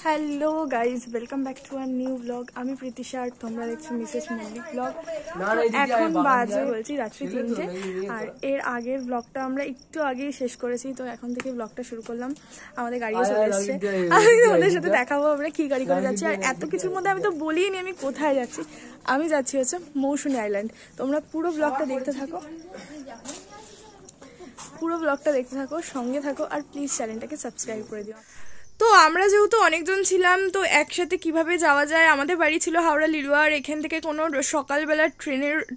Hello guys, welcome back to our new vlog. আমি প্রীতিশা আর তোমরা দেখছো মিসেস মল্লিক ব্লগ। এখন বাজে বলছি রাত্রি 3টে, আর এর আগের ব্লগটা আমরা একটু আগেই শেষ করেছি। তো এখন থেকে ব্লগটা শুরু করলাম। আমাদের গাড়িও চলে এসছে, আমি তোমাদের সাথে দেখাবো আমরা কি গাড়ি করে যাচ্ছি। আর এত কিছুর মধ্যে আমি তো বলিনি আমি কোথায় যাচ্ছি। আমি যাচ্ছি হচ্ছে মৌসুমী আইল্যান্ড। তোমরা পুরো ব্লগটা দেখতে থাকো, সঙ্গে থাকো, আর প্লিজ চ্যানেলটাকে সাবস্ক্রাইব করে দিও। তো আমরা যেহেতু অনেকজন ছিলাম, তো একসাথে কিভাবে যাওয়া যায়, আমাদের বাড়ি ছিল হাওড়া লিলুয়া, আর এখান থেকে কোনো সকালবেলা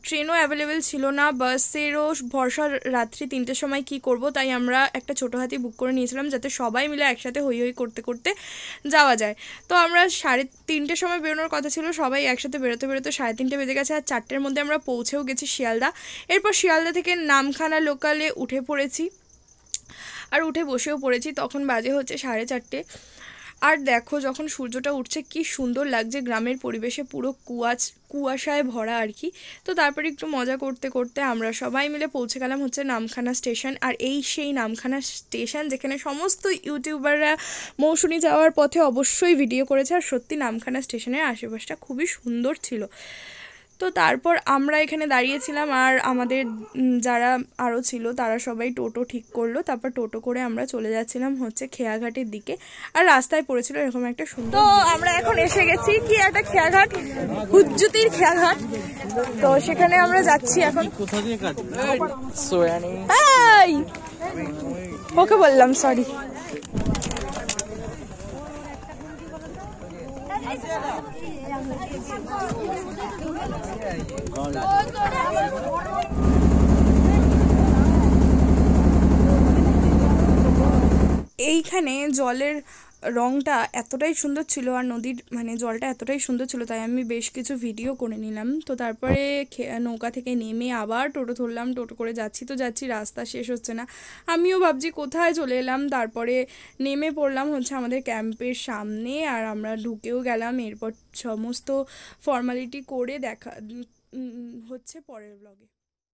ট্রেনও অ্যাভেলেবেল ছিল না, বাসেরও ভরসা রাত্রি 3টের সময় কি করব, তাই আমরা একটা ছোটো হাতি বুক করে নিয়েছিলাম যাতে সবাই মিলে একসাথে হই হই করতে করতে যাওয়া যায়। তো আমরা 3:30 সময় বেরোনোর কথা ছিল, সবাই একসাথে বেরোতে 3:30 বেজে গেছে, আর 4টের মধ্যে আমরা পৌঁছেও গেছি শিয়ালদা। এরপর শিয়ালদা থেকে নামখানা লোকালে উঠে পড়েছি, আর উঠে বসেও পড়েছি। তখন বাজে হচ্ছে 4:30। আর দেখো যখন সূর্যটা উঠছে কি সুন্দর লাগছে, গ্রামের পরিবেশে পুরো কুয়াশায় ভরা আর কি। তো তারপরে একটু মজা করতে করতে আমরা সবাই মিলে পৌঁছে গেলাম হচ্ছে নামখানা স্টেশন। আর এই সেই নামখানা স্টেশন যেখানে সমস্ত ইউটিউবাররা মৌসুমী যাওয়ার পথে অবশ্যই ভিডিও করেছে। আর সত্যি নামখানা স্টেশনের আশেপাশটা খুবই সুন্দর ছিল। তো তারপর আমরা এখানে দাঁড়িয়েছিলাম, আর আমাদের যারা আরও ছিল তারা সবাই টোটো ঠিক করলো। তারপর টোটো করে আমরা চলে যাচ্ছিলাম হচ্ছে খেয়াঘাটের দিকে। আর রাস্তায় পড়েছিল এরকম একটা সুন্দর। তো আমরা এখন এসে গেছি কি একটা খেয়াঘাট, হুজ্জুতির খেয়াঘাট। তো সেখানে আমরা যাচ্ছি এখন। ওকে বললাম সরি। এইখানে জলের রংটা এতটাই সুন্দর ছিল, আর নদীর জলটা এতটাই সুন্দর ছিল, তাই আমি বেশ কিছু ভিডিও করে নিলাম। তো তারপরে নৌকা থেকে নেমে আবার টোটো ধরলাম, টোটো করে যাচ্ছি, রাস্তা শেষ হচ্ছে না। আমিও ভাবছি কোথায় চলে এলাম। তারপরে নেমে পড়লাম হচ্ছে আমাদের ক্যাম্পের সামনে, আর আমরা ঢুকেও গেলাম। এরপর সমস্ত ফর্মালিটি করে দেখা হচ্ছে পরের ব্লগে।